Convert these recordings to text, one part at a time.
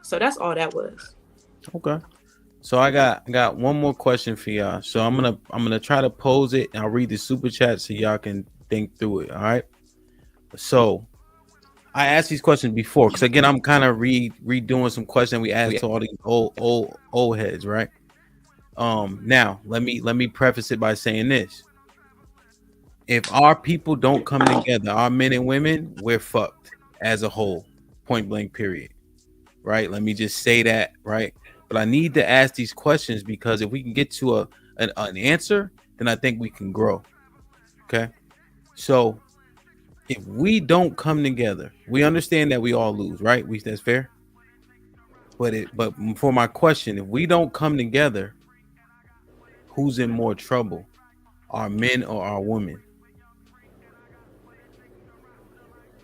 So that's all that was. Okay. So I got one more question for y'all. So I'm gonna try to pose it and I'll read the super chat so y'all can think through it. All right. So I asked these questions before because again I'm kind of redoing some questions we asked to all these old heads, right? Now let me preface it by saying this. If our people don't come together, our men and women, we're fucked as a whole. Point blank period. Right? Let me just say that, right? But I need to ask these questions because if we can get to an answer, then I think we can grow. Okay. So if we don't come together, we understand that we all lose, right? That's fair. But for my question, if we don't come together, who's in more trouble? Our men or our women?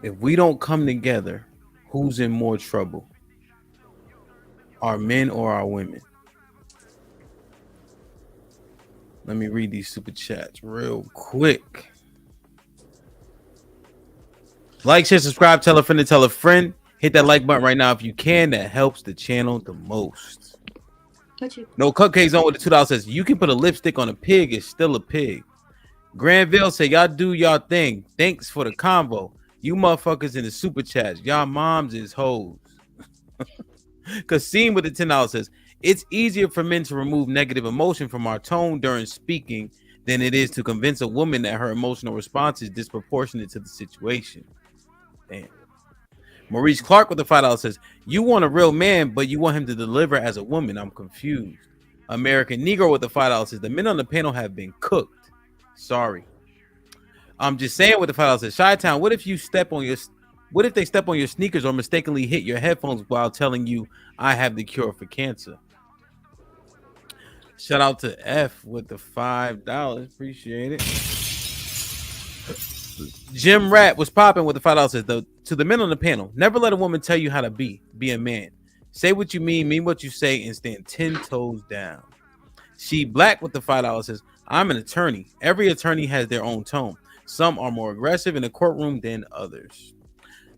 If we don't come together, who's in more trouble? Our men or our women? Let me read these super chats real quick. Like, share, subscribe, tell a friend to tell a friend. Hit that like button right now if you can. That helps the channel the most. No Cupcakes on with the $2 says you can put a lipstick on a pig, it's still a pig. Granville said y'all do y'all thing. Thanks for the convo. You motherfuckers in the super chats, y'all moms is hoes. Kasim with the $10 says it's easier for men to remove negative emotion from our tone during speaking than it is to convince a woman that her emotional response is disproportionate to the situation. Damn. Maurice Clark with the $5 says you want a real man, but you want him to deliver as a woman. I'm confused. American Negro with the $5 says the men on the panel have been cooked. Sorry. I'm just saying with the $5 says Chi-Town, what if they step on your sneakers or mistakenly hit your headphones while telling you I have the cure for cancer? Shout out to F with the $5. Appreciate it. Jim Rat was popping with the $5 says to the men on the panel, never let a woman tell you how to be a man. Say what you mean what you say, and stand 10 toes down. She Black with the $5 says, I'm an attorney. Every attorney has their own tone. Some are more aggressive in the courtroom than others.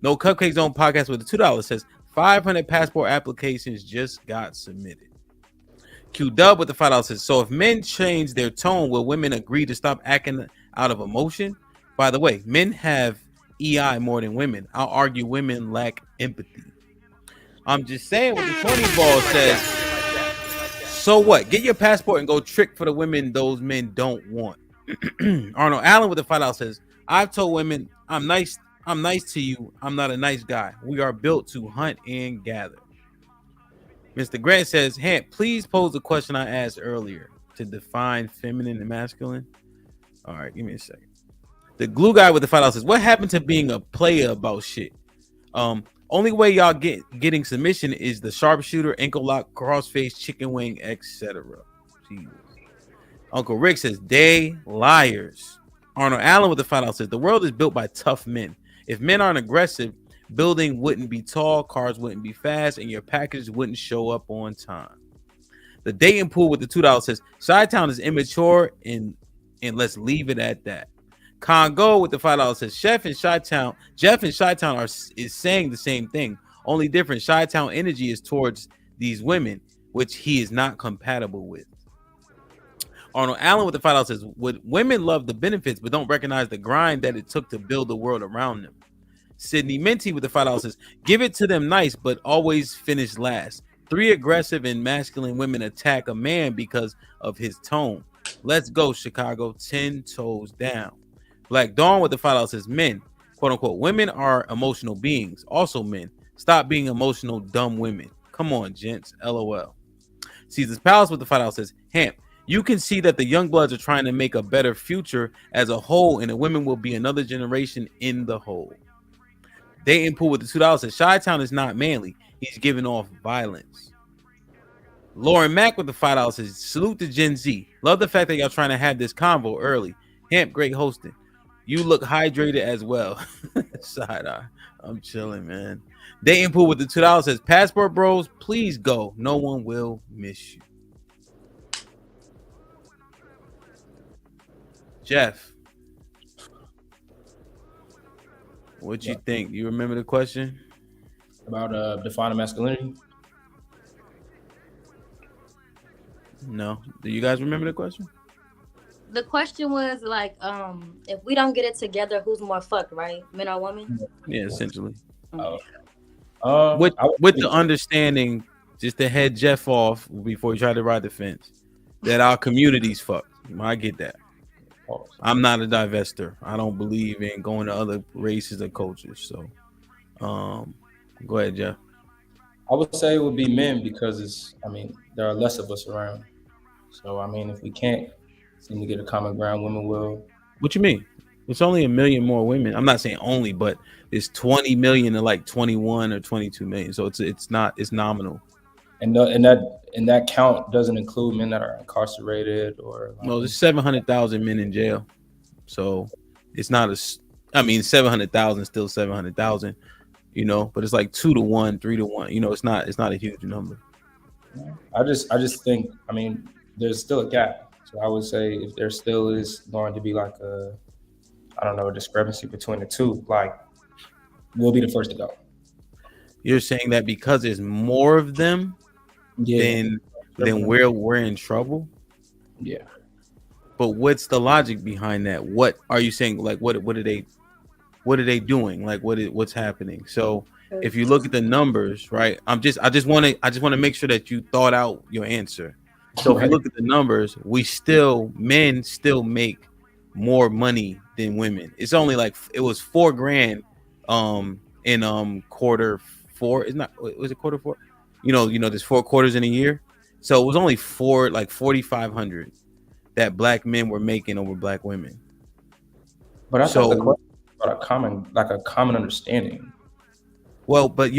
No Cupcake Zone podcast with the $2 says 500 passport applications just got submitted. Q Dub with the $5 says, so if men change their tone, will women agree to stop acting out of emotion? By the way, men have EI more than women. I'll argue women lack empathy. I'm just saying what the 20 ball says. So what? Get your passport and go trick for the women those men don't want. Arnold Allen with the $5 says, I've told women I'm nice to you. I'm not a nice guy. We are built to hunt and gather. Mr. Grant says, Hant, please pose the question I asked earlier to define feminine and masculine. All right, give me a second. The glue guy with the $5 says, what happened to being a player about shit? Only way y'all getting submission is the sharpshooter, ankle lock, crossface, chicken wing, etc. Uncle Rick says, they liars. Arnold Allen with the $5 says, the world is built by tough men. If men aren't aggressive, building wouldn't be tall, cars wouldn't be fast, and your package wouldn't show up on time. The dating pool with the $2 says, Chi-Town is immature, and let's leave it at that. Congo with the $5 says, Jeff and Chi-Town is saying the same thing. Only different. Chi-Town energy is towards these women, which he is not compatible with. Arnold Allen with the $5 says, would women love the benefits but don't recognize the grind that it took to build the world around them? Sydney Minty with the $5 says, give it to them nice, but always finish last. 3 aggressive and masculine women attack a man because of his tone. Let's go, Chicago. 10 toes down. Black Dawn with the $5 says, men, quote unquote, women are emotional beings. Also men. Stop being emotional, dumb women. Come on, gents. LOL. Caesar's Palace with the $5 says, Hamp, you can see that the young bloods are trying to make a better future as a whole, and the women will be another generation in the whole. Dayton Pool with the $2 says, Chi-Town is not manly. He's giving off violence. Lauren Mack with the $5 says, salute to Gen Z. Love the fact that y'all trying to have this convo early. Hamp, great hosting. You look hydrated as well. Side eye. I'm chilling, man. Dayton Pool with the $2 says, passport bros, please go. No one will miss you. Jeff, what you think? You remember the question? About defining masculinity? No. Do you guys remember the question? The question was like, if we don't get it together, who's more fucked, right? Men or women? Yeah, essentially. Oh, Okay. I would With say the understanding, just to head Jeff off before you try to ride the fence, that our community's fucked. I get that. pause. I'm not a divester. I don't believe in going to other races or cultures. So, um, go ahead, Jeff. I would say it would be men because I mean, there are less of us around. So, I mean, if we can't seem to get a common ground, women will. What you mean? It's only a million more women. I'm not saying only, but it's 20 million to like 21 or 22 million. So it's not it's nominal. And that count doesn't include men that are incarcerated or like No, there's 700,000 men in jail. So it's not a. I mean, 700,000 still 700,000. But it's like 2 to 1, 3 to 1. It's not a huge number. I just think, I mean, there's still a gap. So I would say if there still is going to be like I don't know, a discrepancy between the two, like we'll be the first to go. You're saying that because there's more of them, Yeah. then we're in trouble. Yeah. But what's the logic behind that? What are you saying? Like what are they doing? Like what's happening? So if you look at the numbers, right? I just want to make sure that you thought out your answer. So if you Right. look at the numbers, men still make more money than women. It's only like it was 4 grand in quarter four. It's not, was it quarter four? There's 4 quarters in a year. So it was only four, like 4,500 that black men were making over black women. But I thought the So question was about a common understanding. well, but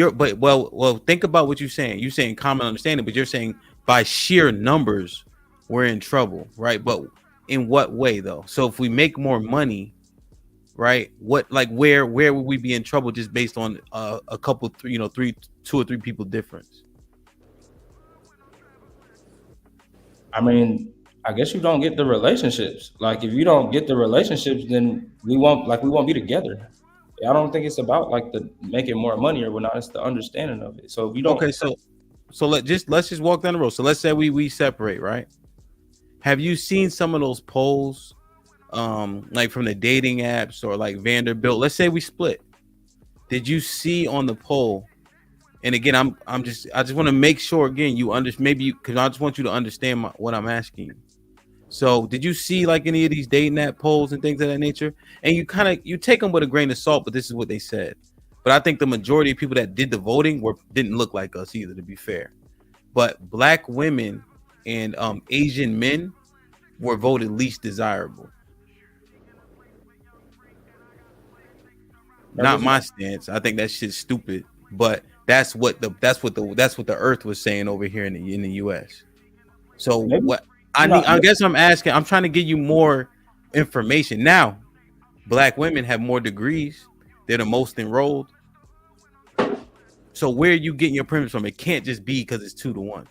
think about what you're saying. You're saying common understanding, but you're saying by sheer numbers we're in trouble, right? But in what way though? So if we make more money, right? What like where would we be in trouble just based on a couple three, 2 or 3 people difference? I mean, I guess you don't get the relationships. Like if you don't get the relationships, then we won't be together. I don't think it's about like the making more money or whatnot. It's the understanding of it. So if you don't, Okay, so let's just walk down the road. So let's say we separate, right? Have you seen some of those polls, like from the dating apps or like Vanderbilt? Let's say we split. Did you see on the poll? And again, I just want to make sure again you maybe because I just want you to understand what I'm asking you. So did you see like any of these dating app polls and things of that nature? And you take them with a grain of salt, but this is what they said. But I think the majority of people that did the voting didn't look like us either, to be fair. But black women and Asian men were voted least desirable. that Not was my stance. I think that shit's stupid. But that's what the Earth was saying over here in the U.S. So maybe what I you're need, not. I guess I'm asking. I'm trying to give you more information. Now, black women have more degrees. They're the most enrolled. So where are you getting your premise from? It can't just be because it's 2 to 1.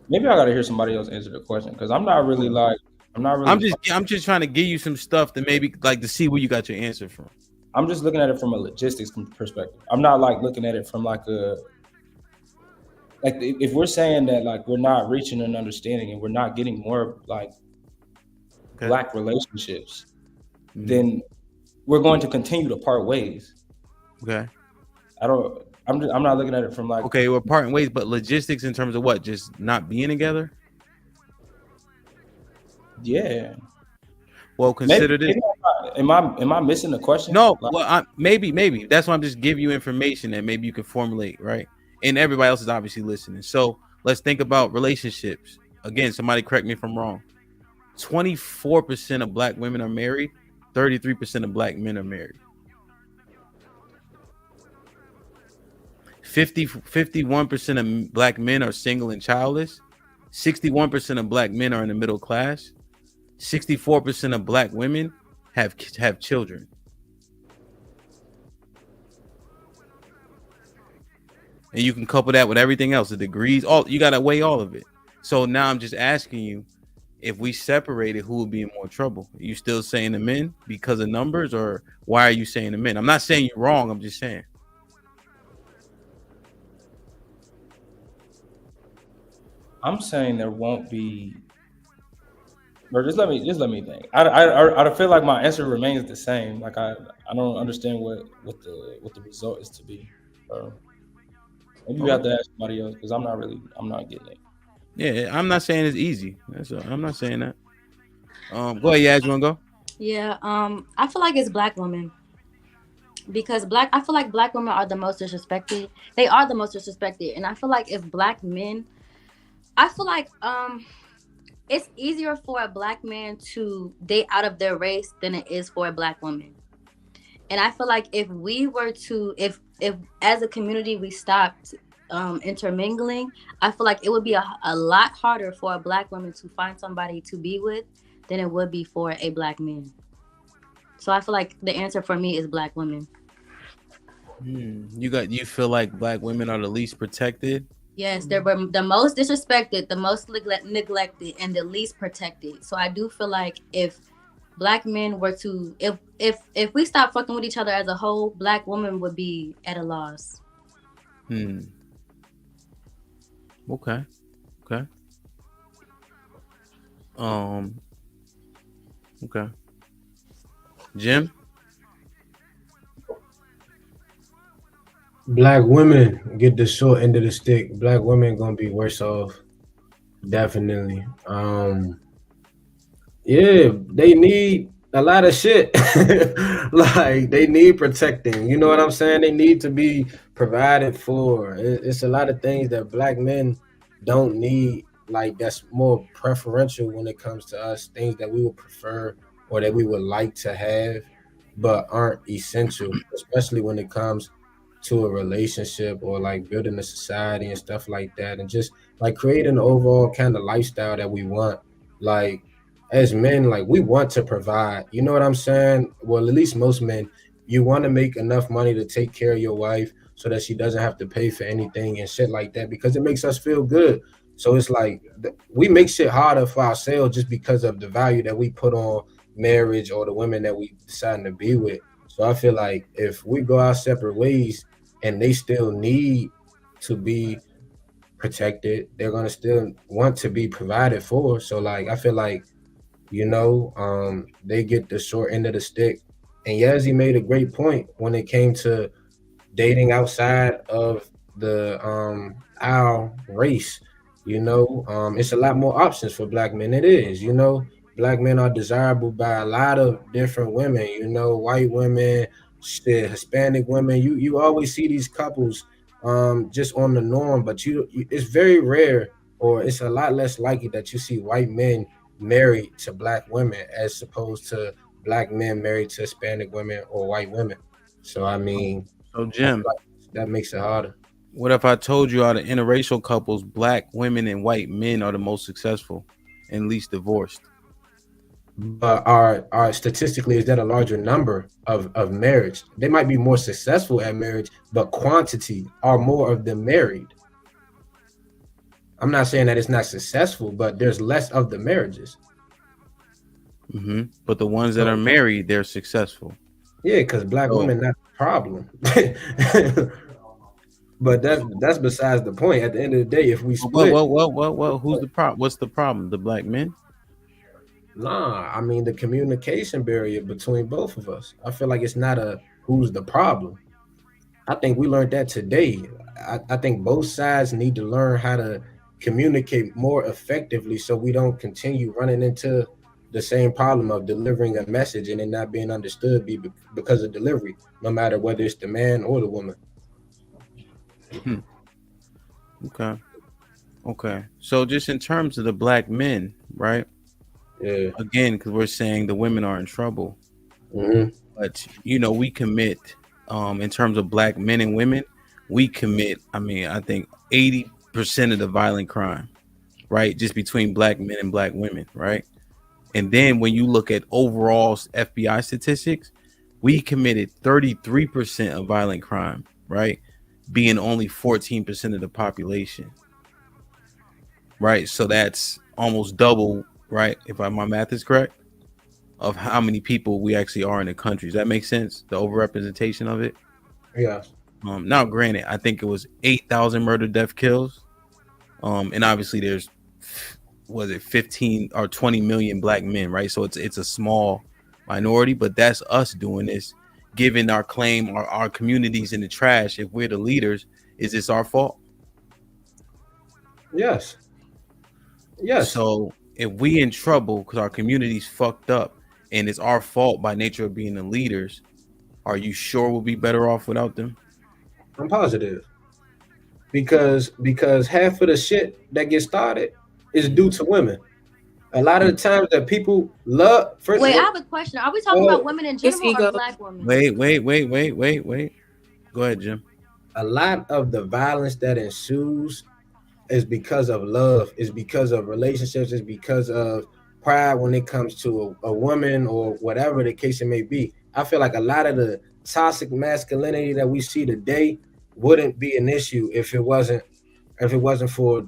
Maybe I got to hear somebody else answer the question because I'm not really like I'm not I'm really. just I'm just trying to give you some stuff to maybe like to see where you got your answer from. I'm just looking at it from a logistics perspective. I'm not like looking at it from like if we're saying that like we're not reaching an understanding and we're not getting more like Okay. black relationships, Mhm. then we're going to continue to part ways. Okay. I don't. I'm not looking at it from like Okay. We're parting ways, but logistics in terms of what? Just not being together. yeah. Well, Maybe, consider this. maybe am I missing the question? No, Like, well, maybe that's why I'm just giving you information that maybe you can formulate, right? And everybody else is obviously listening. So let's think about relationships. Again, somebody correct me if I'm wrong. 24% of black women are married. 33% of black men are married. 51% of black men are single and childless. 61% of black men are in the middle class. 64% of black women have children. And you can couple that with everything else, the degrees, all you gotta weigh all of it. So now I'm just asking you, if we separated, who would be in more trouble? Are you still saying the men because of numbers, or why are you saying the men? I'm not saying you're wrong. I'm just saying. I'm saying there won't be. Bro, just let me think. I feel like my answer remains the same. Like I don't understand what the result is to be. Bro. Maybe you Oh, have to ask somebody else because I'm not getting it. yeah, I'm not saying it's easy. I'm not saying that. Go ahead, yeah, you wanna go? Yeah, I feel like it's black women because I feel like black women are the most disrespected. They are the most disrespected, and I feel like if black men, I feel like it's easier for a black man to date out of their race than it is for a black woman. And I feel like if we were to, if as a community we stopped intermingling, I feel like it would be a lot harder for a black woman to find somebody to be with than it would be for a black man. So I feel like the answer for me is black women. You feel like black women are the least protected? Yes, they're the most disrespected, the most neglected, and the least protected. So I do feel like if black men were to, if we stop fucking with each other as a whole, black women would be at a loss. Hmm. Okay. Okay. Um. Okay. Jim. Black women get the short end of the stick. Black women gonna be worse off, definitely. Yeah, they need a lot of shit. Like they need protecting. You know what I'm saying? They need to be provided for. It's a lot of things that black men don't need. Like that's more preferential when it comes to us. Things that we would prefer or that we would like to have, but aren't essential. Especially when it comes to a relationship or like building a society and stuff like that, and just like creating an overall kind of lifestyle that we want. Like as men, like we want to provide. You know what I'm saying? Well, at least most men, you want to make enough money to take care of your wife so that she doesn't have to pay for anything and shit like that because it makes us feel good. So it's like we make shit harder for ourselves just because of the value that we put on marriage or the women that we decide to be with. So I feel like if we go our separate ways and they still need to be protected, they're gonna still want to be provided for. So like I feel like they get the short end of the stick. And Yazzie made a great point when it came to dating outside of the our race. It's a lot more options for black men. It is, black men are desirable by a lot of different women. White women, shit, Hispanic women. You always see these couples just on the norm, but it's very rare, or it's a lot less likely that you see white men married to black women as opposed to black men married to Hispanic women or white women. So I mean, So I feel Jim, like that makes it harder. what if I told you out of interracial couples, black women and white men are the most successful and least divorced? But are statistically, is that a larger number of marriage? They might be more successful at marriage, but quantity are more of them married. I'm not saying that it's not successful, but there's less of the marriages. But the ones that are So married, they're successful. yeah, because black So women not the problem. But that's besides the point. At the end of the day, if we split, Who's the problem? What's the problem? The black men? nah, I mean the communication barrier between both of us. I feel like it's not a who's the problem. I think we learned that today. I think both sides need to learn how to communicate more effectively so we don't continue running into the same problem of delivering a message and it not being understood because of delivery, no matter whether it's the man or the woman. Hmm. Okay. Okay. So just in terms of the black men, right? Yeah. Again, because we're saying the women are in trouble, Hmm. but we commit, in terms of black men and women, we commit. I mean, I think 80% of the violent crime, right? Just between black men and black women, right? And then when you look at overall FBI statistics, we committed 33% of violent crime, right? Being only 14% of the population, right? So that's almost double, right? If my math is correct, of how many people we actually are in the country. Does that make sense? The overrepresentation of it. Yeah. Now, granted, I think it was 8,000 murder death kills, And obviously there's, was it 15 or 20 million black men, right? So it's a small minority, but that's us doing this, giving our claim, our communities in the trash. If we're the leaders, is this our fault? Yes. Yes. So if we in trouble because our community's fucked up and it's our fault by nature of being the leaders, are you sure we'll be better off without them? I'm positive because half of the shit that gets started is due to women. A lot of the times that people love first. Wait, I have a question. Are we talking Well, about women in It's general or ego. black women? Wait. Go ahead, Jim. a lot of the violence that ensues is because of love, is because of relationships, is because of pride when it comes to a woman or whatever the case it may be. I feel like a lot of the toxic masculinity that we see today wouldn't be an issue if it wasn't for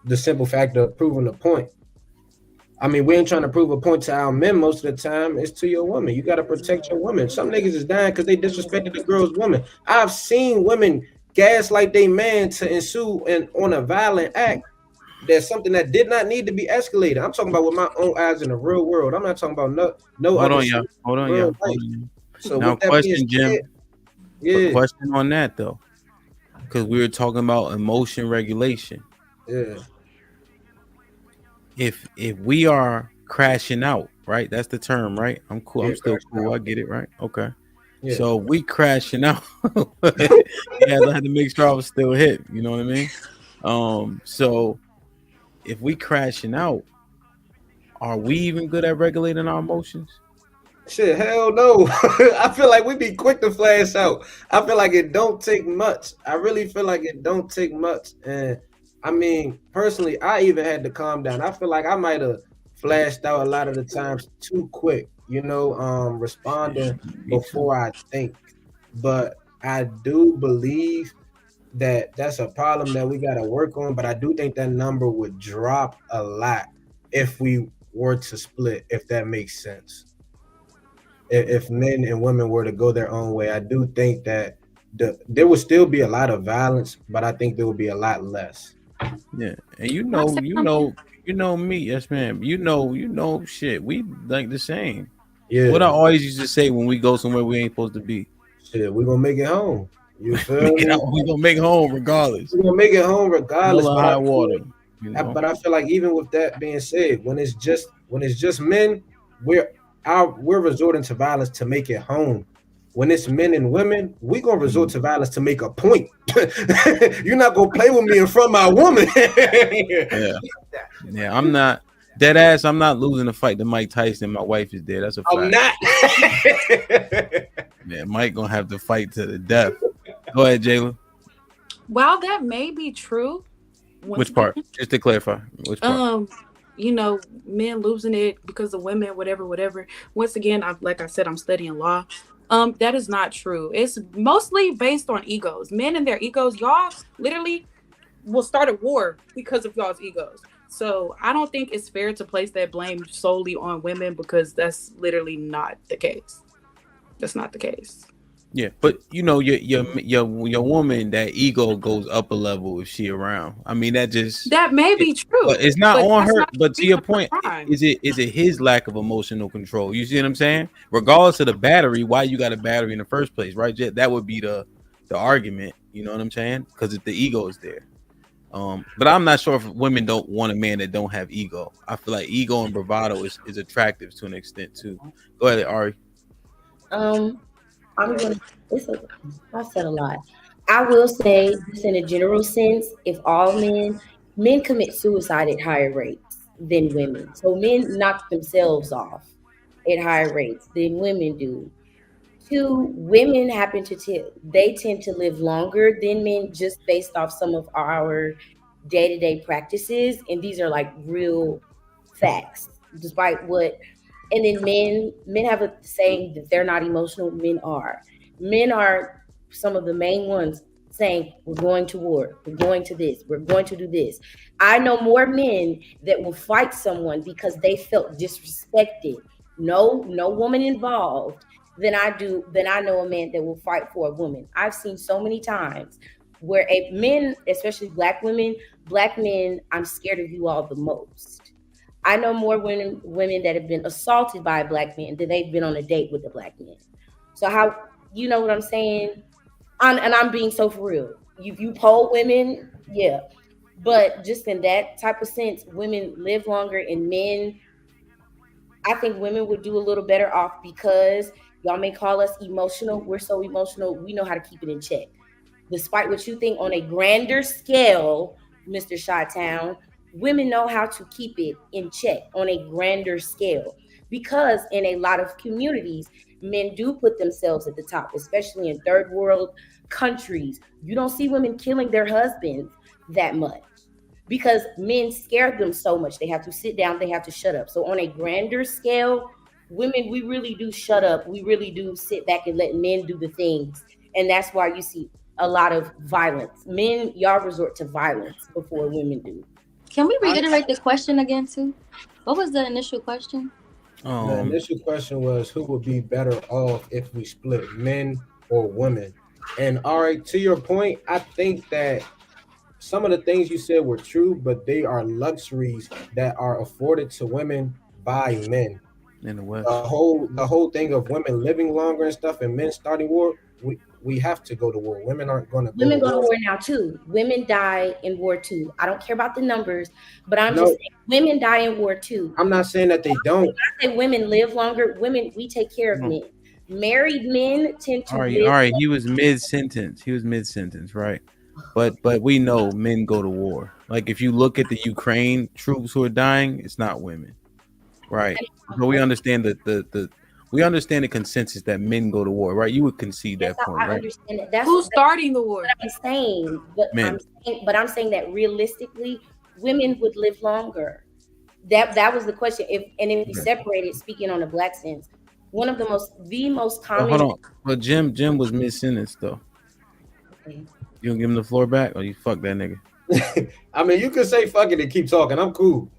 the simple fact of proving a point. I mean, we ain't trying to prove a point to our men most of the time. It's to your woman. You got to protect your woman. Some niggas is dying because they disrespected the girl's woman. I've seen women gaslight their man to ensue on a violent act. There's something that did not need to be escalated. I'm talking about with my own eyes in the real world. I'm not talking about no Hold other on, shit y'all. in Hold on, real y'all. Hold life. on. So Now, with that being question, said, Jim. yeah, Question on that though, because we were talking about emotion regulation. yeah, If we are crashing out, right? That's the term, right? I'm cool. yeah, I'm still crash cool. out. I get it, right? Okay. Yeah, So we crashing out. Yeah, I had to make sure I was still hit. You know what I mean? So if we crashing out, are we even good at regulating our emotions? shit, hell no. I feel like we be quick to flash out. I feel like it don't take much. I really feel like it don't take much. And I mean, personally, I even had to calm down. I feel like I might have flashed out a lot of the times too quick, responding Me too. before I think. But I do believe that that's a problem that we got to work on. But I do think that number would drop a lot if we were to split, if that makes sense. If men and women were to go their own way, I do think that there would still be a lot of violence, but I think there would be a lot less. Yeah, and Can I say something? you know me, yes, ma'am. You know, shit. We like the same. What I Yeah, always used to say when we go somewhere we ain't supposed to be, shit, we're gonna make it home. You man, feel me? we gonna make home regardless, We're gonna make it home regardless. hell or But I high feel water. like, You know, but I feel like even with that being said, when it's just men, we're we're resorting to violence to make it home. When it's men and women, we gonna resort Mhm. to violence to make a point. You're not gonna play with me in front of my woman. Yeah, yeah. I'm not dead ass. I'm not losing the fight to Mike Tyson. My wife is there. That's a I'm fact. not. Yeah, Mike gonna have to fight to the death. Go ahead, Jalen. While that may be true, once Which part? again, Just to clarify, which part? um, men losing it because of women, whatever, whatever. Once again, like I said, I'm studying law. That is not true. It's mostly based on egos. Men and their egos, y'all literally will start a war because of y'all's egos. So I don't think it's fair to place that blame solely on women because that's literally not the case. That's not the case. Yeah, but you know your woman, that ego goes up a level if she around. I mean that just That may it, be but true, it's not but on that's her. not But the to your reason for point, crime. is it his lack of emotional control? You see what I'm saying? Regardless of the battery, why you got a battery in the first place, right? That would be the argument. You know what I'm saying? Because if the ego is there. But I'm not sure if women don't want a man that don't have ego. I feel like ego and bravado is attractive to an extent too. Go ahead, Ari. Um, I'm gonna. It's a. I said a lot. I will say, just in a general sense, if all men commit suicide at higher rates than women. So men knock themselves off at higher rates than women do. Two, women happen to they tend to live longer than men just based off some of our day-to-day practices, and these are like real facts. Despite what, and then men have a saying that they're not emotional. Men are some of the main ones saying we're going to war, we're going to this, we're going to do this. I know more men that will fight someone because they felt disrespected, no woman involved, than I know a man that will fight for a woman. I've seen so many times Where a men, especially black men, I'm scared of you all the most. I know more women that have been assaulted by a black man than they've been on a date with a black man. So how, you know what I'm saying? And I'm being so for real. You poll women, yeah. But just in that type of sense, women live longer and men, I think women would do a little better off because y'all may call us emotional. We're so emotional. We know how to keep it in check. Despite what you think on a grander scale, Mr. Chi-Town, women know how to keep it in check on a grander scale because in a lot of communities, men do put themselves at the top, especially in third world countries. You don't see women killing their husbands that much because men scare them so much. They have to sit down, they have to shut up. So on a grander scale, women, we really do shut up. We really do sit back and let men do the things. And that's why you see a lot of violence. Men, y'all resort to violence before women do. Can we reiterate the question again too? What was the initial question? The Um, initial question was who would be better off if we split men or women? And all right, to your point, I think that some of the things you said were true, but they are luxuries that are afforded to women by men. in the The West. whole thing of women living longer and stuff and men starting war, we have to go to war. Women aren't going to go to Women go to war. war now too. Women die in war too. I don't care about the numbers, but I'm just No, saying women die in war too. I'm not saying that they don't. I say women live longer. Women, we take care of men. Married men tend to All live. right. He was mid sentence. He was mid sentence, right? But we know men go to war. Like if you look at the Ukraine troops who are dying, it's not women, right? But we understand the we understand the consensus that men go to war, right? You would concede Yes, that point, I right? understand that. Who's starting the war? What I'm saying. Men. I'm saying that realistically, women would live longer. That was the question. If we Okay. separate it, speaking on a black sense, one of the most Well, common. hold on. But Jim was mid sentence though. Okay, You gonna give him the floor back, or you fuck that nigga? I mean, you can say fuck it and keep talking. I'm cool.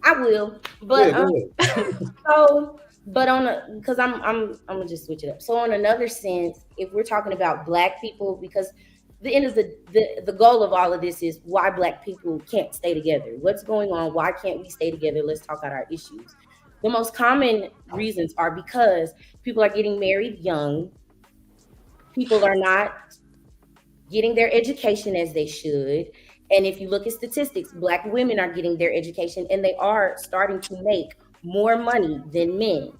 I will, Yeah, but go ahead. so, but on a, because I'm gonna just switch it up. So on another sense, if we're talking about black people, because the end of the goal of all of this is why black people can't stay together. What's going on? Why can't we stay together? Let's talk about our issues. The most common reasons are because people are getting married young. People are not getting their education as they should. And if you look at statistics, black women are getting their education and they are starting to make more money than men.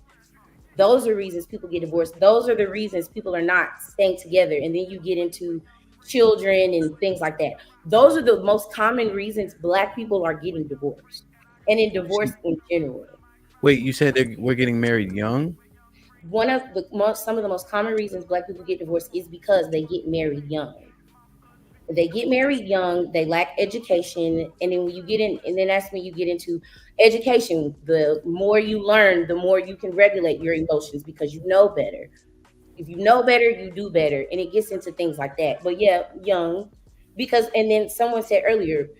Those are reasons people get divorced. Those are the reasons people are not staying together. And then you get into children and things like that. Those are the most common reasons black people are getting divorced and in divorce in general. Wait, you said we're getting married young? One of the most, some of the most common reasons black people get divorced is because they get married young. They get married young, they lack education, and then when you get in, and then that's when you get into education. The more you learn, the more you can regulate your emotions because you know better. If you know better, you do better, and it gets into things like that. But yeah, young, because and then someone said earlier,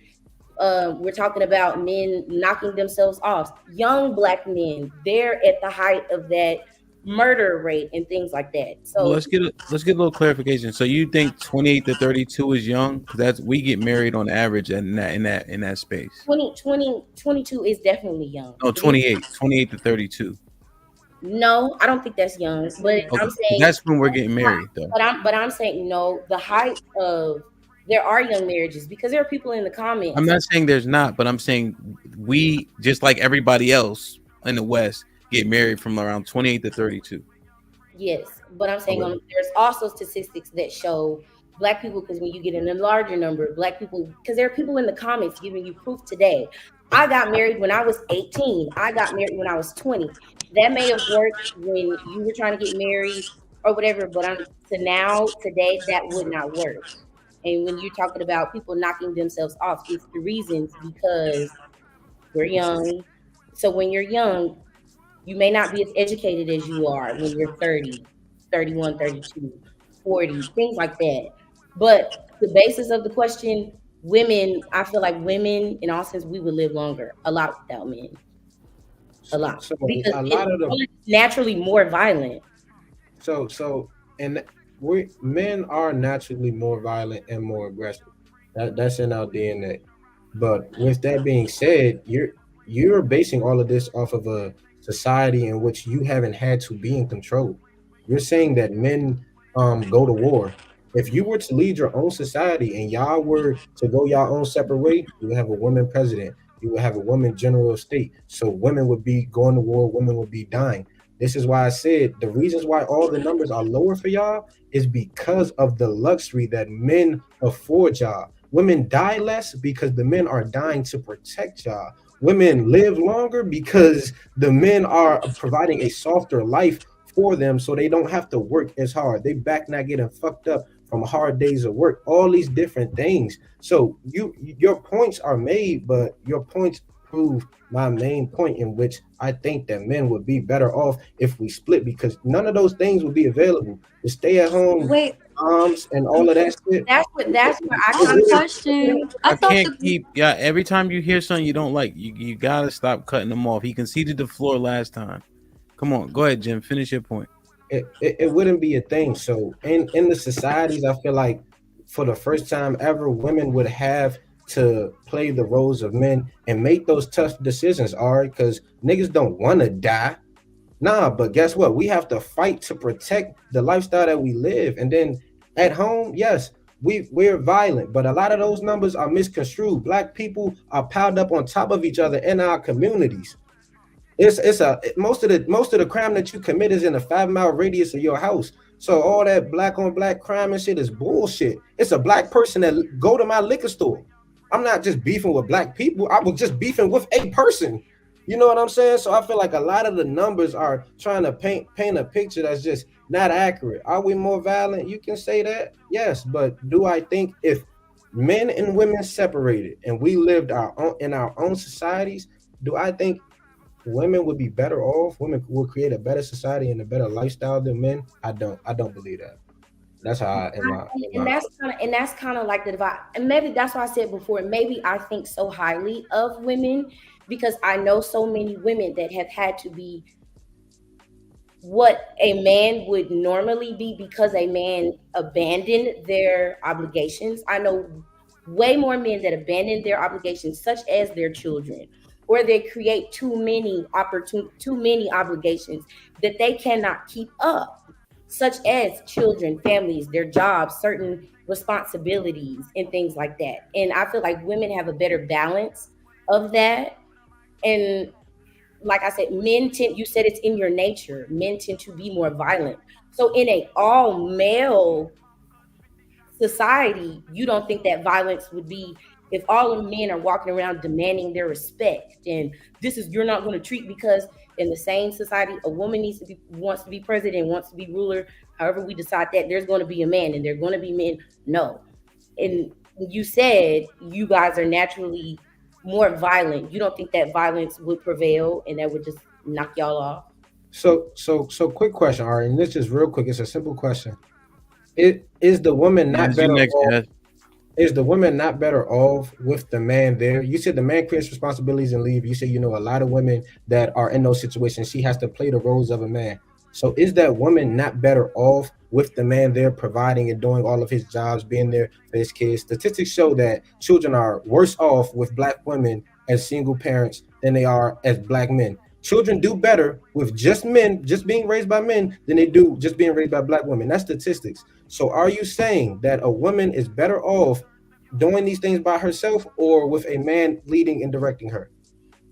we're talking about men knocking themselves off. Young black men, they're at the height of that murder rate and things like that. Well, So let's get a little clarification. So you think 28 to 32 is young? Because that's we get married on average in that space. 22 is definitely young. No, 28 to 32. No, I don't think that's young. But Okay, I'm 'cause saying, that's when we're getting married, though. but I'm saying no. The height of there are young marriages because there are people in the I'm comments. not saying there's not, but I'm saying we just like everybody else in the West get married from around 28 to 32. Yes, but I'm saying Okay. there's also statistics that show black people because when you get in a larger number, black people because there are people in the comments giving you proof today. I got married when I was 18. I got married when I was 20. That may have worked when you were trying to get married or whatever, but I'm to now today that would not work. And when you're talking about people knocking themselves off, it's the reasons because we're young. So when you're young, you may not be as educated as you are when you're 30, 31, 32, 40, things like that. But the basis of the question, women, I feel like women, in all sense, we would live longer, a lot without men, a So, lot. so Because a lot of the it's naturally more violent. so and we men are naturally more violent and more aggressive. That's in our DNA. But with that being said, you're basing all of this off of a society in which you haven't had to be in control. You're saying that men go to war. If you were to lead your own society and y'all were to go y'all own separate way, you would have a woman president. You would have a woman general of state. So women would be going to war. Women would be dying. This is why I said the reasons why all the numbers are lower for y'all is because of the luxury that men afford y'all. Women die less because the men are dying to protect y'all. Women live longer because the men are providing a softer life for them so they don't have to work as hard. They back not getting fucked up from hard days of work. All these different things. So your points are made, but your points prove my main point in which I think that men would be better off if we split because none of those things would be available. The stay at home Wait, moms and all of that shit. That's what I I It have kind a of wouldn't. question. I I thought can't the keep. Yeah, every time you hear something you don't like, you gotta stop cutting them off. He conceded the floor last time. Come on, go ahead, Jim. Finish your point. It wouldn't be a thing. So in the societies, I feel like for the first time ever, women would have to play the roles of men and make those tough decisions. All right, because niggas don't want to die. Nah, but guess what? We have to fight to protect the lifestyle that we live. And then at home, yes, we're violent, but a lot of those numbers are misconstrued. Black people are piled up on top of each other in our communities. It's a most of the crime that you commit is in a 5 mile radius of your house. So all that black on black crime and shit is bullshit. It's a black person that go to my liquor store. I'm not just beefing with black people. I was just beefing with a person. You know what I'm saying? So I feel like a lot of the numbers are trying to paint a picture that's just not accurate. Are we more violent? You can say that, yes, but do I think if men and women separated and we lived our own in our own societies, do I think women would be better off? Women will create a better society and a better lifestyle than men? I don't believe that. That's how I in my in and my that's kind of like the divide. And maybe that's why I said before, maybe I think so highly of women because I know so many women that have had to be what a man would normally be because a man abandoned their obligations. I know way more men that abandon their obligations, such as their children, or they create too many obligations that they cannot keep up, such as children, families, their jobs, certain responsibilities, and things like that. And I feel like women have a better balance of that. And like I said, men tend, you said it's in your nature, men tend to be more violent. So in a all male society, you don't think that violence would be if all of men are walking around demanding their respect and this is you're not going to treat because in the same society a woman needs to be wants to be president, wants to be ruler, however we decide that there's going to be a man and there're going to be men. No. And you said you guys are naturally more violent. You don't think that violence would prevail and that would just knock y'all off? so quick question, Ari, and this is real quick. It's a simple question. It is the woman not Yes, you better next, off? Jazz. Is the woman not better off with the man there? You said the man creates responsibilities and leave. You said you know a lot of women that are in those situations. She has to play the roles of a man. So is that woman not better off with the man there providing and doing all of his jobs, being there for his kids? Statistics show that children are worse off with black women as single parents than they are as black men. Children do better with just men, just being raised by men, than they do just being raised by black women. That's statistics. So are you saying that a woman is better off doing these things by herself or with a man leading and directing her?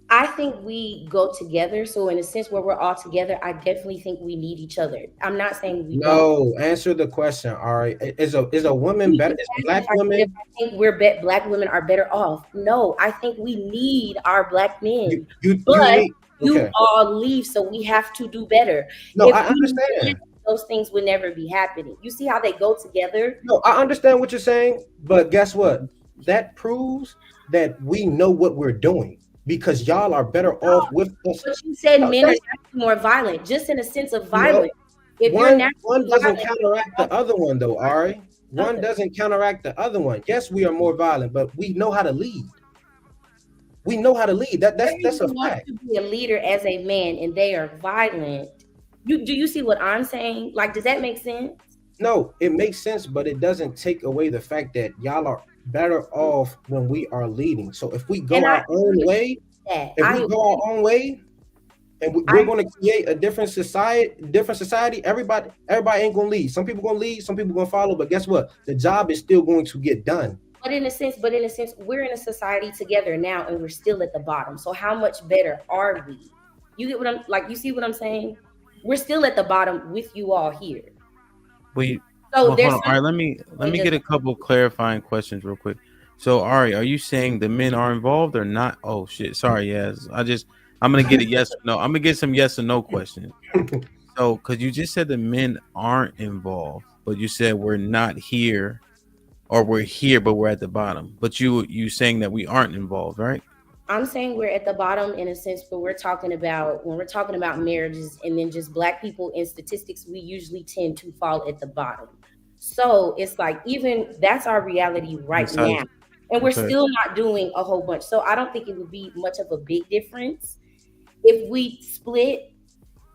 I think we go together. So in a sense where we're all together, I definitely think we need each other. I'm not saying we don't. No, answer the question. All right. Is a woman You better? just Is asked me black if women I think black women are better off. No, I think we need our black you men, you but need you okay. all leave, so we have to do better. No, If I we didn't, understand. those things would never be happening. You see how they go together? No, I understand what you're saying, but guess what? That proves that we know what we're doing because y'all are better off with us. But you said No, men are that's naturally more violent, just in a sense of no violence. If you're one naturally doesn't violent, counteract the other one though, Ari. One other. doesn't counteract the other one. Yes, we are more violent, but we know how to lead. We know how to lead. That's a Everyone wants fact. to be a leader as a man, and they are violent. You see what I'm saying? Like, does that make sense? No, it makes sense, but it doesn't take away the fact that y'all are better off when we are leading. So if we And go I our own agree way, with that. if we go our own way, and we're I going to create a different society. Everybody ain't going to lead. Some people going to lead, some people going to follow. But guess what? The job is still going to get done. but in a sense, we're in a society together now, and we're still at the bottom. So how much better are we? You get what I'm like? You see what I'm saying? We're still at the bottom with you all here. Wait, So well, hold there's on. All right, something let that me just get a couple clarifying questions real quick. So, Ari, are you saying the men are involved or not? Oh shit, sorry, yes. I'm gonna get a yes or no. I'm gonna get some yes or no questions. So, because you just said the men aren't involved, but you said we're not here, or we're here, but we're at the bottom. But you saying that we aren't involved, right? I'm saying we're at the bottom in a sense, but we're talking about when we're talking about marriages and then just black people in statistics, we usually tend to fall at the bottom. So it's like even that's our reality right now. Besides, And we're okay, still not doing a whole bunch. So I don't think it would be much of a big difference if we split.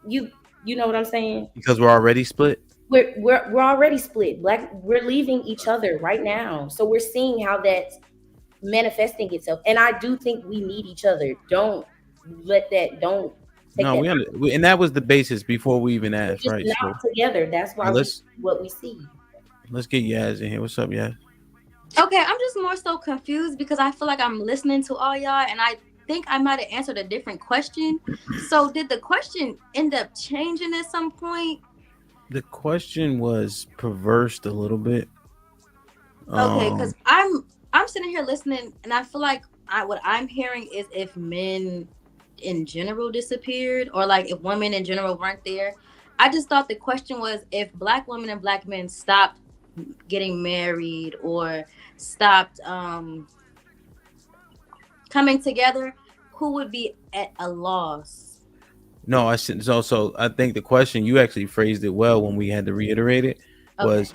You you know what I'm saying? because we're already split. We're already split. We're leaving each other right now. So we're seeing how that's manifesting itself. And I do think we need each other. Don't take No, that. and that was the basis before we even We're asked, just right? So not together. That's why we see let's what we see. get Yaz in here. What's up, Yaz? Okay, I'm just more so confused because I feel like I'm listening to all y'all, and I think I might have answered a different question. So did the question end up changing at some point? The question was perverse a little bit. Okay, Um, because I'm sitting here listening, and I feel like what I'm hearing is if men in general disappeared, or like if women in general weren't there. I just thought the question was if black women and black men stopped getting married or stopped coming together, who would be at a loss? no, I said so. I think the question you actually phrased it well when we had to reiterate it Okay. was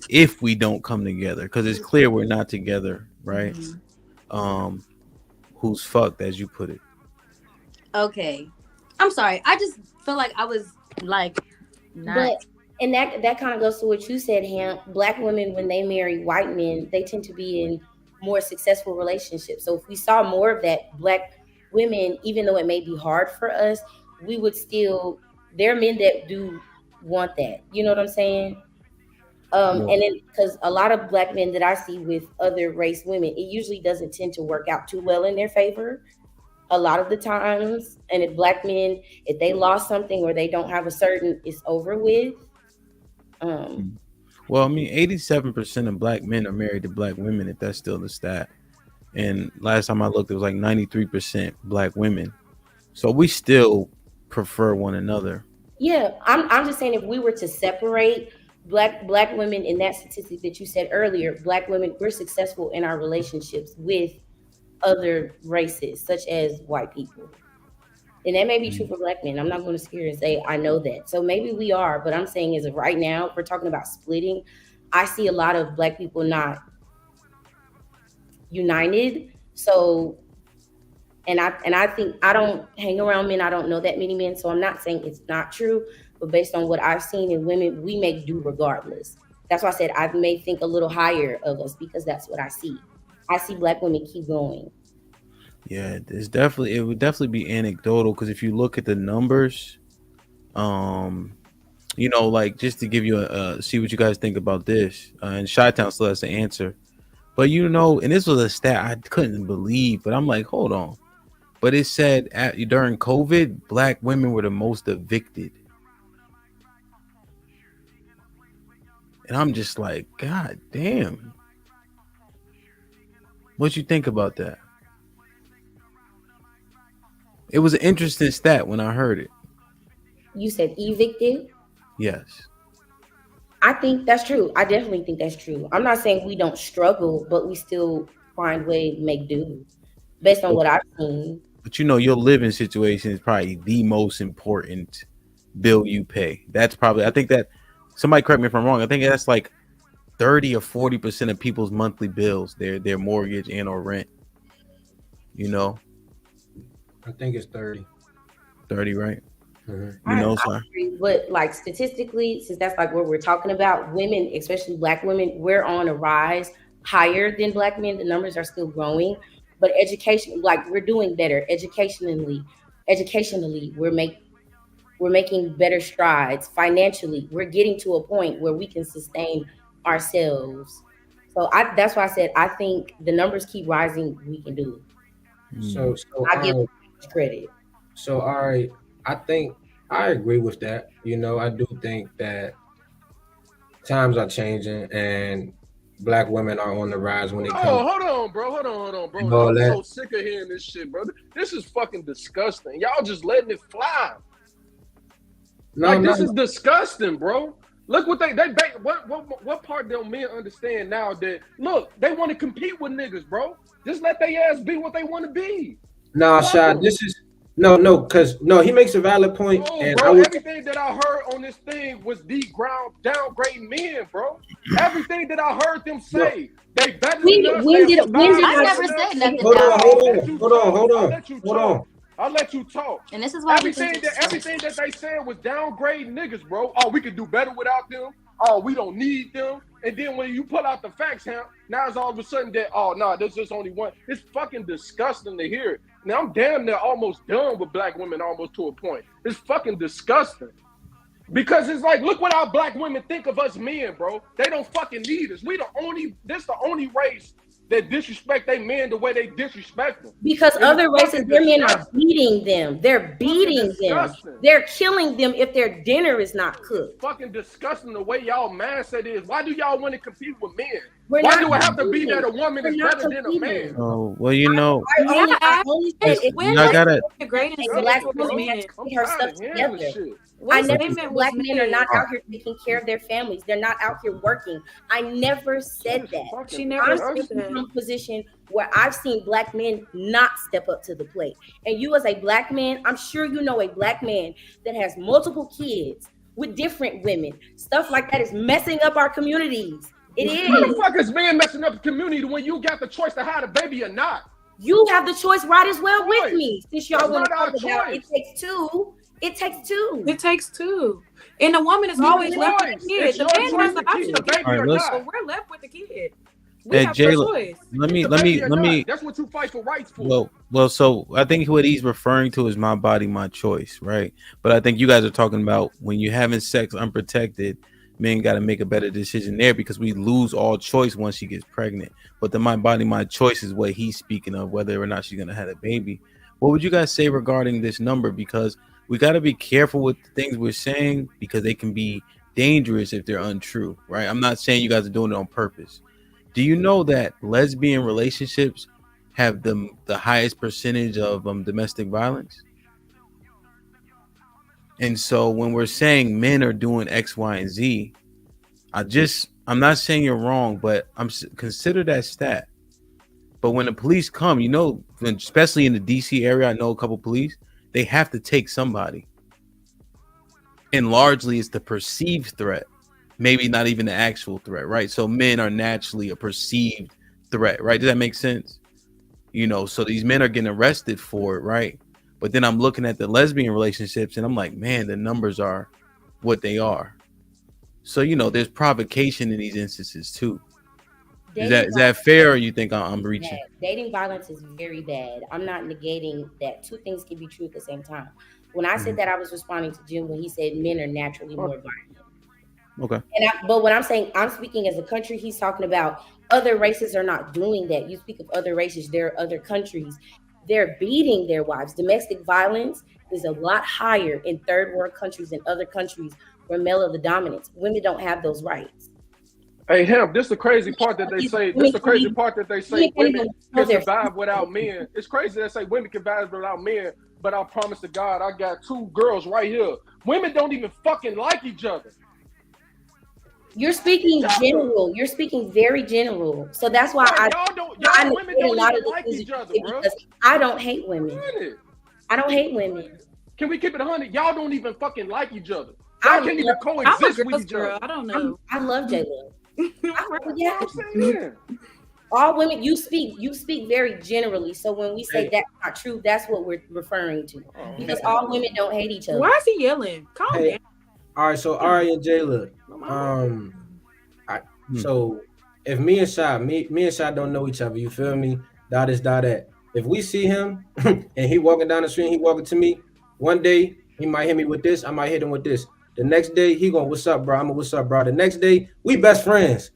if we don't come together, because it's clear we're not together, right? Mhm. Um, who's fucked, as you put it. Okay. I'm sorry. I just feel like I was like not. But and that kind of goes to what you said, Ham. Black women, when they marry white men, they tend to be in more successful relationships. So if we saw more of that, black women, even though it may be hard for us, we would still. There are men that do want that. You know what I'm saying? Well, And then because a lot of black men that I see with other race women, it usually doesn't tend to work out too well in their favor a lot of the times. And if black men, if they lost something or they don't have a certain, it's over with. Um, well, I mean, 87% of black men are married to black women, if that's still the stat. And last time I looked, it was like 93% black women. So we still prefer one another. yeah, I'm just saying if we were to separate black women in that statistic that you said earlier, black women, we're successful in our relationships with other races, such as white people. And that may be true Mm. for black men. I'm not going to scare and say I know that. So maybe we are, but I'm saying as of right now, if we're talking about splitting, I see a lot of black people not united. So and I think I don't hang around men. I don't know that many men. So I'm not saying it's not true, but based on what I've seen in women, we make do regardless. That's why I said I may think a little higher of us because that's what I see. I see black women keep going. Yeah, it would definitely be anecdotal because if you look at the numbers, um, like just to give you see what you guys think about this, and Chi-Town still has to answer. But and this was a stat I couldn't believe, but I'm like, hold on. But it said during COVID, black women were the most evicted. And I'm just like, God damn. What you think about that? It was an interesting stat when I heard it. You said evicted. Yes. I think that's true. I definitely think that's true. I'm not saying we don't struggle, but we still find way to make do based on But, what I've seen. but your living situation is probably the most important bill you pay. That's probably, I think that, somebody correct me if I'm wrong, I think that's like 30 or 40% of people's monthly bills, their mortgage and or rent, you know, I think it's 30. 30, right? You I know, so agree, but like statistically, since that's like what we're talking about, women, especially Black women, we're on a rise higher than Black men. The numbers are still growing, but education, like we're doing better educationally. Educationally, we're making better strides. Financially, we're getting to a point where we can sustain ourselves. So that's why I said I think the numbers keep rising. We can do it. mm, I give them much credit. all right, I think I agree with that. I do think that times are changing and Black women are on the rise when it comes Oh, hold on, bro. Hold on, bro. to all I'm that. so sick of hearing this shit, bro. This is fucking disgusting. Y'all just letting it fly. No, This no, is disgusting, bro. Look what they what part do men understand now that look, they want to compete with niggas, bro. Just let their ass be what they want to be. no, Fuck Shad, 'em. this is no, because no, he makes a valid point, Oh, and I bro, would. everything that I heard on this thing was downgrade men, bro. Everything that I heard them say, they better than us. I never said nothing down. I'll let you hold talk. on. I'll let you talk. And this is why we Everything think that they said was downgrade niggas, bro. Oh, we could do better without them. Oh, we don't need them. And then when you pull out the facts, now it's all of a sudden that, oh, no, there's just only one. It's fucking disgusting to hear it. Now, I'm damn near almost done with Black women almost to a point. It's fucking disgusting. Because it's like, look what our Black women think of us men, bro. They don't fucking need us. This the only race that disrespect they men the way they disrespect them. Because other races, their men are beating them. They're beating them. They're killing them if their dinner is not cooked. Fucking disgusting the way y'all mindset is. Why do y'all want to compete with men? We're Why not do it have to be competing. that a woman We're is not better than a man? oh well, you know, I only said if when y'all gotta. a Black woman has to I'm get her tired stuff of hearing this together. shit. I what never statement said was Black men are made? not out here taking care of their families. They're not out here working. I never said that. She never I'm said speaking that. from a position where I've seen Black men not step up to the plate. And you as a Black man, I'm sure you know a Black man that has multiple kids with different women. Stuff like that is messing up our communities. It Why the is. fuck is men messing up the community when you got the choice to have a baby or not? You have the choice right as well with Choice. me. Since y'all That's want to not our talk about choice. it takes two. It takes two. It takes two. And the woman is You always choice. left with the kid. It's The your man choice has the to keep option the to keep baby All right, or let's. not. but we're left with the kid. We Hey, have the Jayla, choice. let Keep the me baby or let not. me. That's what you fight for rights for. Well, so I think what he's referring to is my body, my choice, right? But I think you guys are talking about when you're having sex unprotected, men got to make a better decision there because we lose all choice once she gets pregnant. But the my body, my choice is what he's speaking of, whether or not she's gonna have a baby. What would you guys say regarding this number? Because we got to be careful with the things we're saying because they can be dangerous if they're untrue, right? I'm not saying you guys are doing it on purpose. Do you know that lesbian relationships have the highest percentage of domestic violence? And so when we're saying men are doing X, Y, and Z, I'm not saying you're wrong, but consider that stat. But when the police come, especially in the DC area, I know a couple police, they have to take somebody. And largely it's the perceived threat, maybe not even the actual threat, right? So men are naturally a perceived threat, right? Does that make sense? So these men are getting arrested for it, right? But then I'm looking at the lesbian relationships and I'm like, man, the numbers are what they are. So, there's provocation in these instances too. Is that fair, or you think I'm reaching? Dating violence is very bad. I'm not negating that. Two things can be true at the same time. When I said that, I was responding to Jim when he said men are naturally more violent. Okay. But when I'm saying I'm speaking as a country, he's talking about other races are not doing that. You speak of other races, there are other countries. They're beating their wives. Domestic violence is a lot higher in third world countries than other countries where male are the dominant. Women don't have those rights. Hey, this is the crazy part that they say. This is the crazy part that they say women can survive without men. It's crazy that say women can survive without men, but I promise to God, I got two girls right here. Women don't even fucking like each other. You're speaking general. You're speaking very general. So that's why women don't even like each other, bro. I don't hate women. I don't hate women. Can we keep it 100? Y'all don't even fucking like each other. Y'all can't even coexist with each other. I don't know. I love J-Lo. All women, you speak very generally. So when we say Hey, that's not true, that's what we're referring to. Because hey, all women don't hate each Why other. is he yelling? Calm hey, down. all right. So Ari and Jayla, Oh, my lord. I, Hmm. so if me and Shy don't know each other, you feel me? That is that. If we see him and he walking down the street, he walking to me. One day he might hit me with this, I might hit him with this. The next day he going, "What's up, bro?" I'm going, "What's up, bro?" The next day we best friends.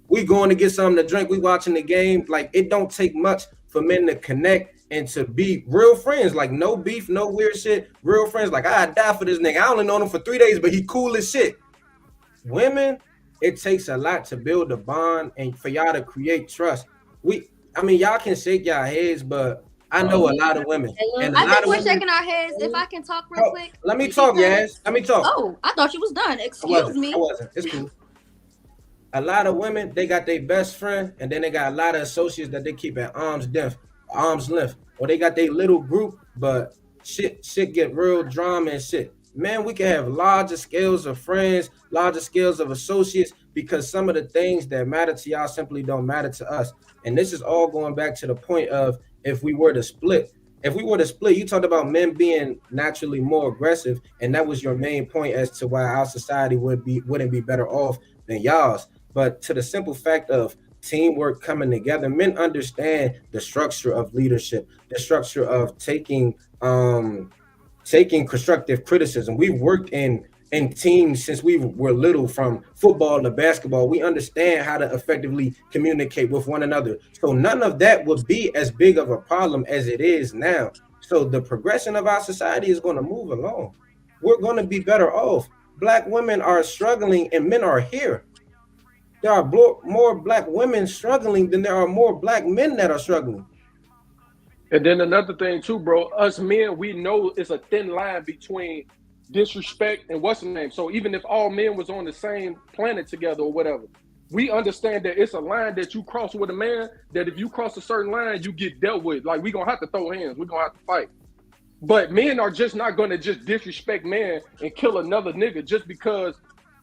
We going to get something to drink. We watching the game. Like it don't take much for men to connect and to be real friends. Like no beef, no weird shit. Real friends. Like I'd die for this nigga. I only known him for 3 days, but he cool as shit. Women, it takes a lot to build a bond and for y'all to create trust. I mean, y'all can shake y'all heads, but I know a lot of women, and a I lot think of we're women. shaking our heads. If I can talk real Oh, quick, let me talk, because guys. Let me talk. oh, I thought you was done. I Excuse wasn't. I me. wasn't. It's cool. A lot of women, they got their best friend, and then they got a lot of associates that they keep at arm's length, or they got their little group, but shit get real drama and shit. Man, we can have larger scales of friends, larger scales of associates, because some of the things that matter to y'all simply don't matter to us. And this is all going back to the point of if we were to split. If we were to split, you talked about men being naturally more aggressive, and that was your main point as to why our society wouldn't be better off than y'all's. But to the simple fact of teamwork coming together, men understand the structure of leadership, the structure of taking constructive criticism. We've worked in teams since we were little, from football to basketball. We understand how to effectively communicate with one another. So none of that would be as big of a problem as it is now. So the progression of our society is going to move along. We're going to be better off. Black women are struggling and men are here. There are more black women struggling than there are more black men that are struggling. And then another thing too, bro, us men, we know it's a thin line between disrespect and what's the name. So even if all men was on the same planet together or whatever, we understand that it's a line that you cross with a man, that if you cross a certain line, you get dealt with. Like we gonna have to throw hands, we gonna have to fight. But men are just not gonna just disrespect man and kill another nigga just because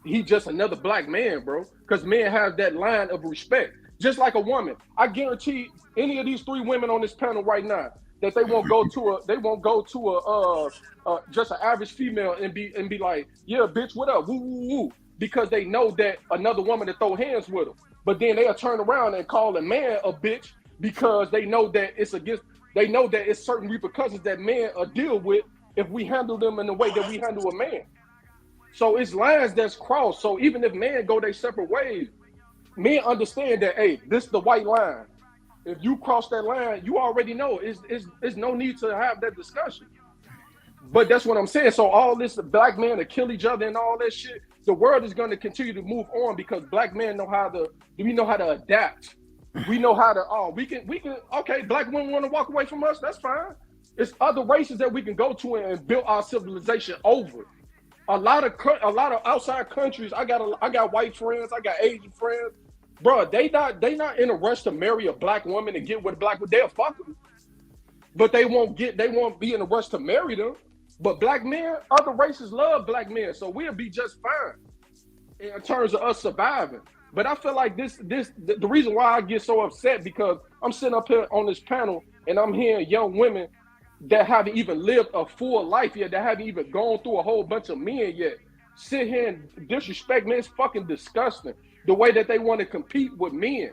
he just another black man, bro. Because men have that line of respect. Just like a woman. I guarantee any of these three women on this panel right now that they won't go to just an average female and be like, yeah, bitch, what up? Woo woo woo. Because they know that another woman to throw hands with them. But then they'll turn around and call a man a bitch because they know that they know that it's certain repercussions that men deal with if we handle them in the way that we handle a man. So it's lines that's crossed. So even if men go their separate ways, men understand that, hey, this is the white line. If you cross that line, you already know it's no need to have that discussion. But that's what I'm saying. So all this black men to kill each other and all that shit, the world is going to continue to move on because black men we know how to adapt. We know how to we can okay, black women want to walk away from us, that's fine. It's other races that we can go to and build our civilization over. A lot of outside countries, I got white friends, I got Asian friends, bro. They not in a rush to marry a black woman and get with a black woman. They'll fuck them, but they won't be in a rush to marry them. But black men, other races love black men, so we'll be just fine in terms of us surviving. But I feel like the reason why I get so upset because I'm sitting up here on this panel and I'm hearing young women that haven't even lived a full life yet, that haven't even gone through a whole bunch of men yet, sit here and disrespect men. It's fucking disgusting. The way that they want to compete with men.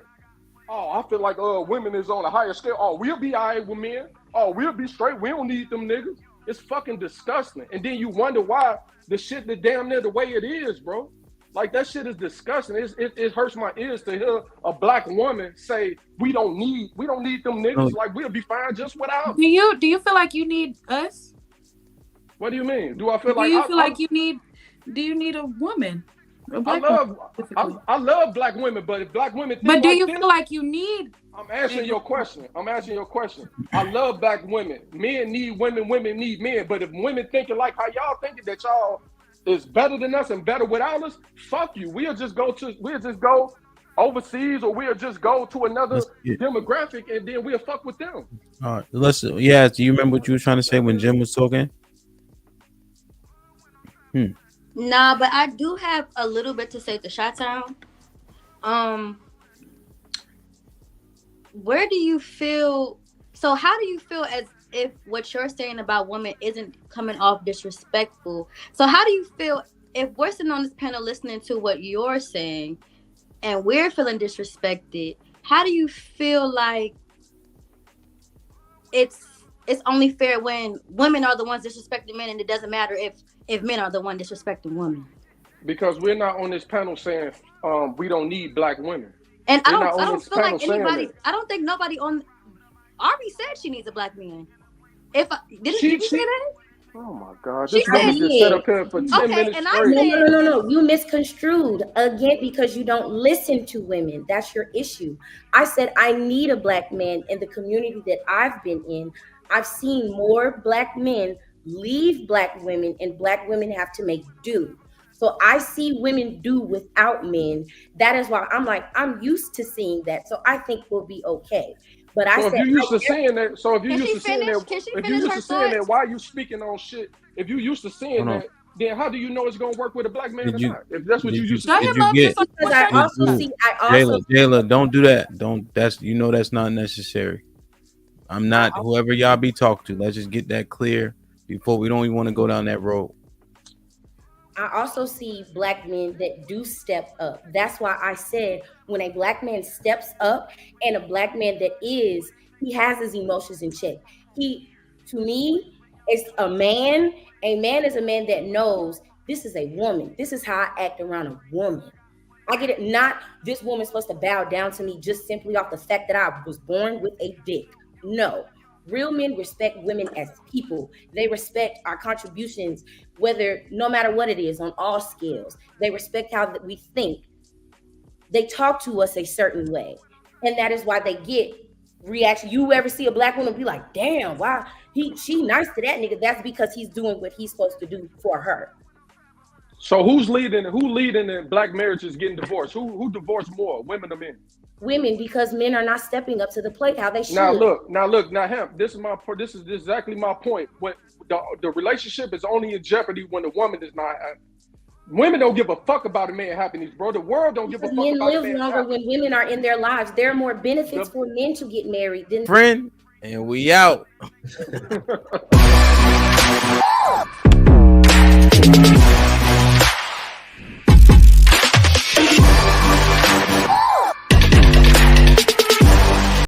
Oh, I feel like women is on a higher scale. Oh, we'll be all right with men. Oh, we'll be straight. We don't need them niggas. It's fucking disgusting. And then you wonder why the shit that damn near the way it is, bro. Like that shit is disgusting. It hurts my ears to hear a black woman say we don't need them niggas. Like we'll be fine just without. Do you feel like you need us? What do you mean? Do I feel like? Do you feel like you need? Do you need a woman? I love black women, but if black women think but do like you this, feel like you need? I'm answering your question. I love black women. Men need women. Women need men. But if women thinking like how y'all thinking that y'all is better than us and better without us, fuck you. We'll just go overseas or we'll just go to another demographic and then we'll fuck with them. All right, listen. Yeah, do you remember what you were trying to say when Jim was talking? Nah, but I do have a little bit to say to Chi-Town. where do you feel? So how do you feel as if what you're saying about women isn't coming off disrespectful? So how do you feel if we're sitting on this panel listening to what you're saying and we're feeling disrespected? How do you feel like it's only fair when women are the ones disrespecting men, and it doesn't matter if men are the one disrespecting women? Because we're not on this panel saying we don't need black women. And We're not I on don't this feel panel like saying anybody. that. I don't think nobody on. Ari said she needs a black man. Did She you say that? Oh my God! She This woman said, just sat up here for 10 okay, minutes and I straight. said, No. You misconstrued again because you don't listen to women. That's your issue. I said I need a black man in the community that I've been in. I've seen more black men leave black women, and black women have to make do. So I see women do without men. That is why I'm like, I'm used to seeing that. So I think we'll be okay. But I So if said, you're used to saying that, can she finish? Can she if you're finish used her to saying that, thoughts? why are you speaking on shit? If you're used to saying Hold on. that, then how do you know it's gonna work with a black man Did or you not? If that's what you did you used to Let say. did him you up. get Just because what's I your also did see, I also Jayla, don't do that. Don't that's that's not necessary. I'm not whoever y'all be talking to. Let's just get that clear before we don't even want to go down that road. I also see black men that do step up. That's why I said when a black man steps up and a black man he has his emotions in check. To me, is a man. A man is a man that knows this is a woman. This is how I act around a woman. I get it. Not this woman's supposed to bow down to me just simply off the fact that I was born with a dick. No. Real men respect women as people. They respect our contributions, no matter what it is, on all scales. They respect how we think. They talk to us a certain way. And that is why they get reaction. You ever see a black woman be like, damn, why she nice to that nigga? That's because he's doing what he's supposed to do for her. So who's leading? Who leading in black marriages getting divorced? Who divorced more, women or men? Women, because men are not stepping up to the plate how they should. Now hemp. This is exactly my point. When the relationship is only in jeopardy when the woman is not. Women don't give a fuck about a man's happiness, bro. The world don't give a fuck men about a live man's longer happiness. when women are in their lives. There are more benefits for men to get married than Friend, and we out.